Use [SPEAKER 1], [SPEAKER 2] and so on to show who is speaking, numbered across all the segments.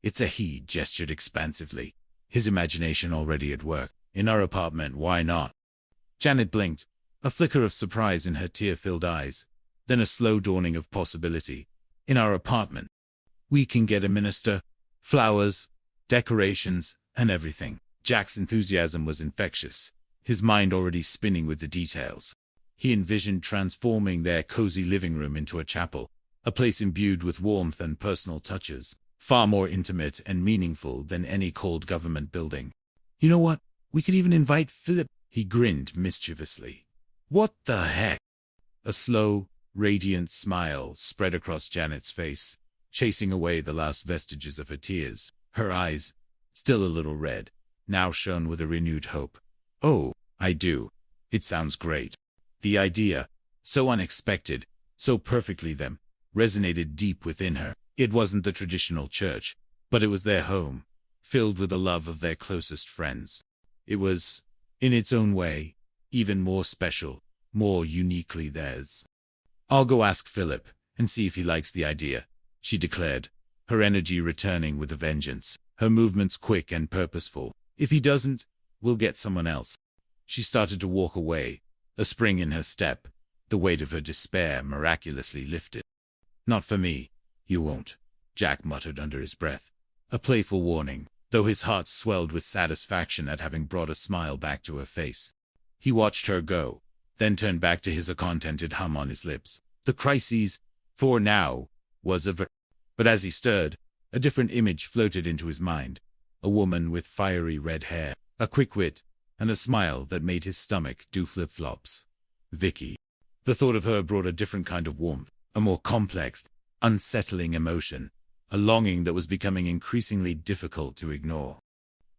[SPEAKER 1] It's a he gestured expansively, his imagination already at work. In our apartment, why not? Janet blinked, a flicker of surprise in her tear-filled eyes, then a slow dawning of possibility. In our apartment. We can get a minister, flowers, decorations, and everything. Jack's enthusiasm was infectious, his mind already spinning with the details. He envisioned transforming their cozy living room into a chapel, a place imbued with warmth and personal touches, far more intimate and meaningful than any cold government building. You know what? We could even invite Philip. He grinned mischievously. What the heck? A slow, radiant smile spread across Janet's face, chasing away the last vestiges of her tears. Her eyes, still a little red, now shone with a renewed hope. Oh, I do. It sounds great. The idea, so unexpected, so perfectly them, resonated deep within her. It wasn't the traditional church, but it was their home, filled with the love of their closest friends. It was, in its own way, even more special, more uniquely theirs. I'll go ask Philip and see if he likes the idea, she declared, her energy returning with a vengeance, her movements quick and purposeful. If he doesn't, we'll get someone else. She started to walk away, a spring in her step, the weight of her despair miraculously lifted. Not for me, you won't, Jack muttered under his breath, a playful warning, though his heart swelled with satisfaction at having brought a smile back to her face. He watched her go, then turned back to his a contented hum on his lips. The crisis, for now, was averted. But as he stirred, a different image floated into his mind, a woman with fiery red hair, a quick wit, and a smile that made his stomach do flip-flops. Vicky. The thought of her brought a different kind of warmth, a more complex, unsettling emotion, a longing that was becoming increasingly difficult to ignore.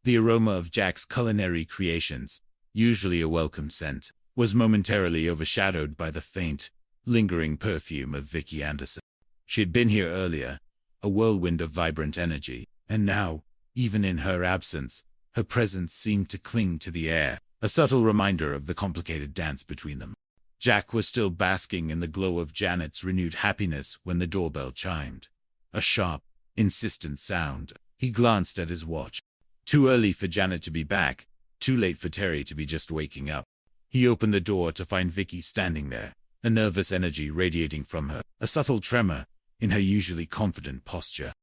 [SPEAKER 1] The aroma of Jack's culinary creations, usually a welcome scent, was momentarily overshadowed by the faint, lingering perfume of Vicky Anderson. She had been here earlier, a whirlwind of vibrant energy, and now, even in her absence, her presence seemed to cling to the air, a subtle reminder of the complicated dance between them. Jack was still basking in the glow of Janet's renewed happiness when the doorbell chimed. A sharp, insistent sound. He glanced at his watch. Too early for Janet to be back, too late for Terry to be just waking up. He opened the door to find Vicky standing there, a nervous energy radiating from her, a subtle tremor in her usually confident posture.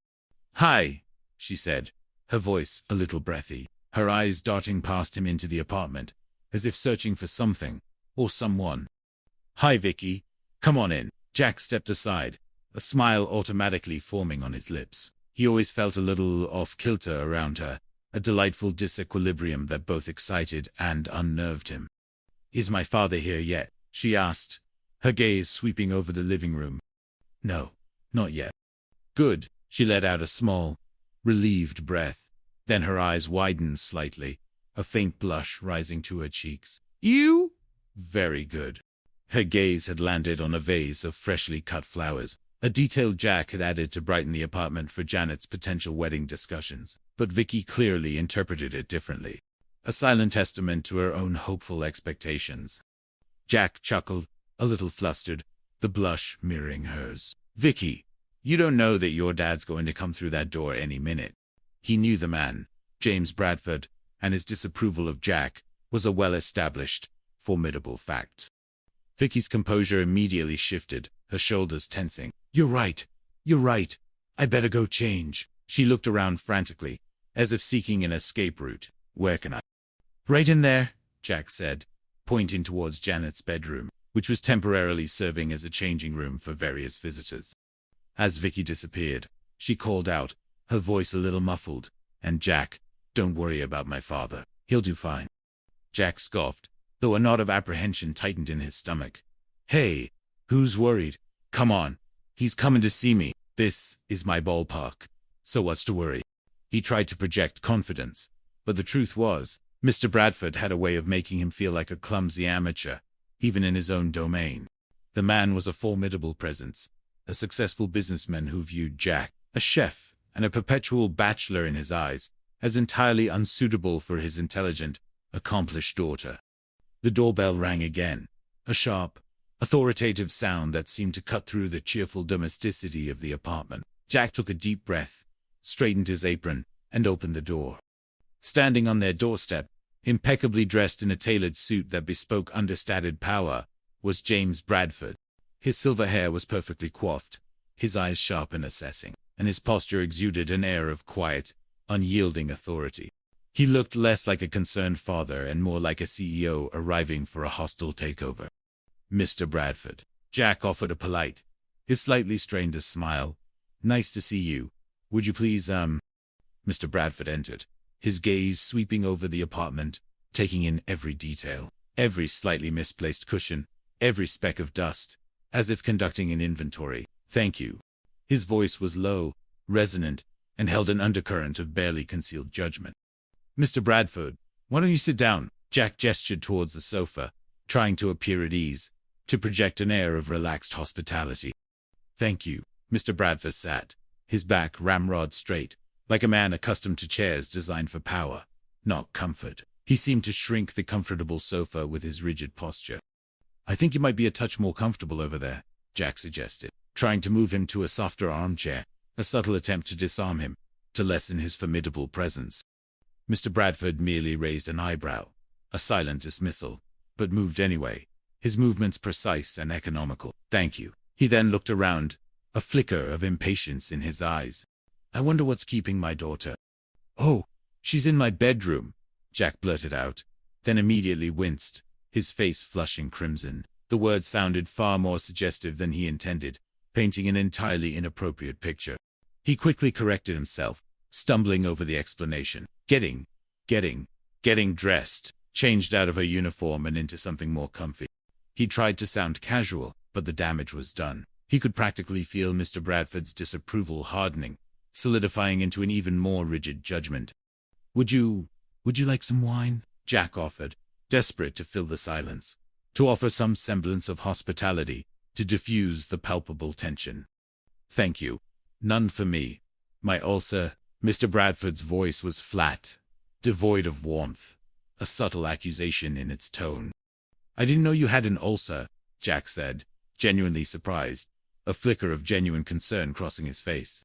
[SPEAKER 1] "Hi," she said, her voice a little breathy, her eyes darting past him into the apartment, as if searching for something, or someone. "Hi, Vicky. Come on in." Jack stepped aside, a smile automatically forming on his lips. He always felt a little off-kilter around her, a delightful disequilibrium that both excited and unnerved him. "Is my father here yet?" she asked, her gaze sweeping over the living room. "No, not yet." "Good." She let out a small, relieved breath, then her eyes widened slightly, a faint blush rising to her cheeks. "You?" "Very good." Her gaze had landed on a vase of freshly cut flowers, a detail Jack had added to brighten the apartment for Janet's potential wedding discussions, but Vicky clearly interpreted it differently, a silent testament to her own hopeful expectations. Jack chuckled, a little flustered, the blush mirroring hers. "Vicky, you don't know that your dad's going to come through that door any minute." He knew the man, James Bradford, and his disapproval of Jack was a well-established, formidable fact. Vicky's composure immediately shifted, her shoulders tensing. You're right. I better go change." She looked around frantically, as if seeking an escape route. "Where can I?" "Right in there," Jack said, pointing towards Janet's bedroom, which was temporarily serving as a changing room for various visitors. As Vicky disappeared, she called out, her voice a little muffled, "And Jack, don't worry about my father. He'll do fine." Jack scoffed, though a knot of apprehension tightened in his stomach. "Hey, who's worried? Come on. He's coming to see me. This is my ballpark. So what's to worry?" He tried to project confidence, but the truth was, Mr. Bradford had a way of making him feel like a clumsy amateur, even in his own domain. The man was a formidable presence, a successful businessman who viewed Jack, a chef and a perpetual bachelor in his eyes, as entirely unsuitable for his intelligent, accomplished daughter. The doorbell rang again, a sharp, authoritative sound that seemed to cut through the cheerful domesticity of the apartment. Jack took a deep breath, straightened his apron, and opened the door. Standing on their doorstep, impeccably dressed in a tailored suit that bespoke understated power, was James Bradford. His silver hair was perfectly coiffed, his eyes sharp and assessing, and his posture exuded an air of quiet, unyielding authority. He looked less like a concerned father and more like a CEO arriving for a hostile takeover. "Mr. Bradford." Jack offered a polite, if slightly strained smile. "Nice to see you. Would you please, Mr. Bradford entered, his gaze sweeping over the apartment, taking in every detail, every slightly misplaced cushion, every speck of dust, as if conducting an inventory. "Thank you." His voice was low, resonant, and held an undercurrent of barely concealed judgment. "Mr. Bradford, why don't you sit down?" Jack gestured towards the sofa, trying to appear at ease, to project an air of relaxed hospitality. "Thank you." Mr. Bradford sat, his back ramrod straight, like a man accustomed to chairs designed for power, not comfort. He seemed to shrink the comfortable sofa with his rigid posture. "I think you might be a touch more comfortable over there," Jack suggested, trying to move him to a softer armchair, a subtle attempt to disarm him, to lessen his formidable presence. Mr. Bradford merely raised an eyebrow, a silent dismissal, but moved anyway, his movements precise and economical. "Thank you." He then looked around, a flicker of impatience in his eyes. "I wonder what's keeping my daughter." "Oh, she's in my bedroom," Jack blurted out, then immediately winced, his face flushing crimson. The words sounded far more suggestive than he intended, painting an entirely inappropriate picture. He quickly corrected himself, stumbling over the explanation. Getting dressed, changed out of her uniform and into something more comfy. He tried to sound casual, but the damage was done. He could practically feel Mr. Bradford's disapproval hardening, solidifying into an even more rigid judgment. Would you like some wine?" Jack offered, desperate to fill the silence, to offer some semblance of hospitality, to diffuse the palpable tension. "Thank you. None for me. My ulcer." Mr. Bradford's voice was flat, devoid of warmth, a subtle accusation in its tone. "I didn't know you had an ulcer," Jack said, genuinely surprised, a flicker of genuine concern crossing his face.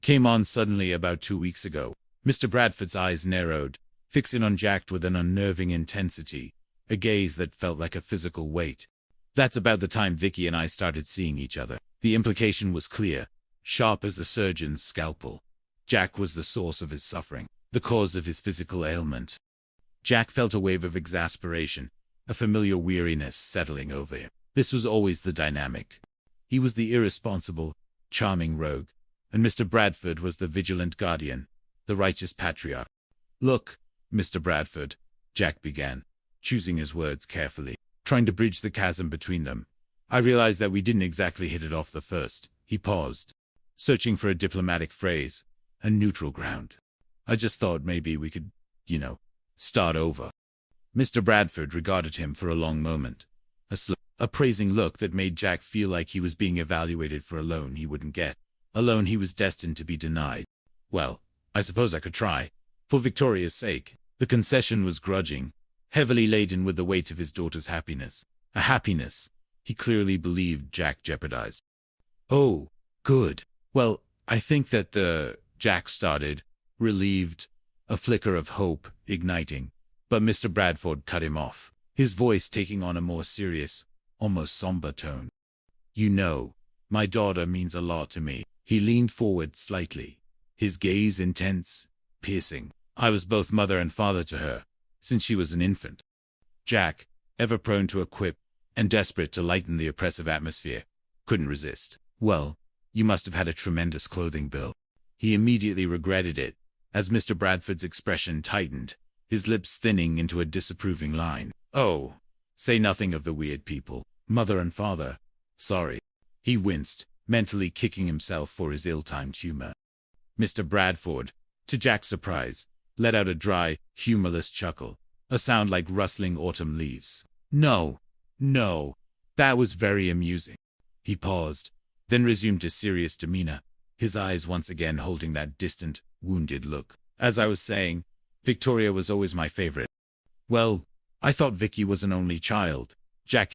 [SPEAKER 1] "Came on suddenly about 2 weeks ago." Mr. Bradford's eyes narrowed, fixing on Jack with an unnerving intensity, a gaze that felt like a physical weight. "That's about the time Vicky and I started seeing each other." The implication was clear, sharp as a surgeon's scalpel. Jack was the source of his suffering, the cause of his physical ailment. Jack felt a wave of exasperation, a familiar weariness settling over him. This was always the dynamic. He was the irresponsible, charming rogue, and Mr. Bradford was the vigilant guardian, the righteous patriarch. "Look, Mr. Bradford," Jack began, choosing his words carefully, trying to bridge the chasm between them. "I realize that we didn't exactly hit it off the first." He paused, searching for a diplomatic phrase, a neutral ground. "I just thought maybe we could, start over." Mr. Bradford regarded him for a long moment, a slow, appraising look that made Jack feel like he was being evaluated for a loan he wouldn't get, a loan he was destined to be denied. "Well, I suppose I could try, for Victoria's sake." The concession was grudging, heavily laden with the weight of his daughter's happiness, a happiness he clearly believed Jack jeopardized. "Oh, good. Well, I think that Jack started, relieved, a flicker of hope igniting, but Mr. Bradford cut him off, his voice taking on a more serious, almost somber tone. My daughter means a lot to me." He leaned forward slightly, his gaze intense, piercing. "I was both mother and father to her, since she was an infant." Jack, ever prone to a quip, and desperate to lighten the oppressive atmosphere, couldn't resist. "Well, you must have had a tremendous clothing bill." He immediately regretted it, as Mr. Bradford's expression tightened, his lips thinning into a disapproving line. "Oh, say nothing of the weird people. Mother and father. Sorry." He winced, mentally kicking himself for his ill-timed humor. Mr. Bradford, to Jack's surprise, let out a dry, humorless chuckle, a sound like rustling autumn leaves. No, that was very amusing." He paused, then resumed his serious demeanor, his eyes once again holding that distant, wounded look. "As I was saying, Victoria was always my favorite." "Well, I thought Vicky was an only child." Jack